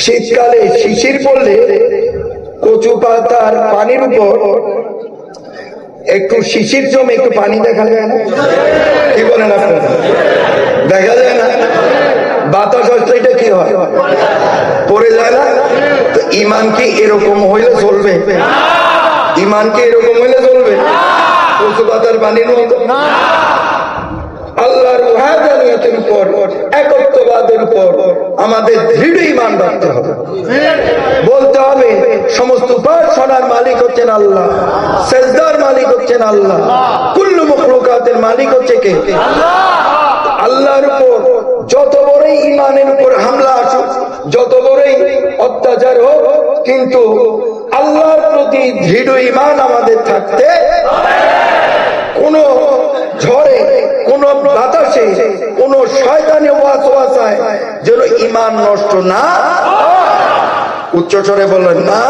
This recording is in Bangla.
শীতকালে শিশির পড়লে কচু পাতার পানির উপর একটু শিশির জমে একটু পানি দেখা যায় না? কি বলেন আপনারা? দেখা যায় না? বাতাস আসলে এটা কি হয়? পড়ে যায় না? তো ইমান কি এরকম হইলে চলবে? ইমান কি এরকম হইলে চলবে? কচু পাতার পানির মতো? আল্লাহর ওয়াহদানিয়তের উপর, একত্ববাদের উপর আমাদের দৃঢ় ঈমান রাখতে হবে। বলতে হবে সমস্ত উপাসনার মালিক হচ্ছেন আল্লাহ, সেজদার মালিক হচ্ছেন আল্লাহ, কুল্লু মখলুকাতের মালিক হচ্ছে কে? আল্লাহর উপর যত বড়ই ঈমানের উপর হামলা আসুক, যত বড়ই অত্যাচার হোক, কিন্তু আল্লাহর প্রতি দৃঢ় ঈমান আমাদের থাকতে, কোন ঝড়ে, কোন বাতাসে, কোন শয়তানি ওয়াসওয়াসায় যেন ঈমান নষ্ট না। উচ্চ স্বরে বলেন না।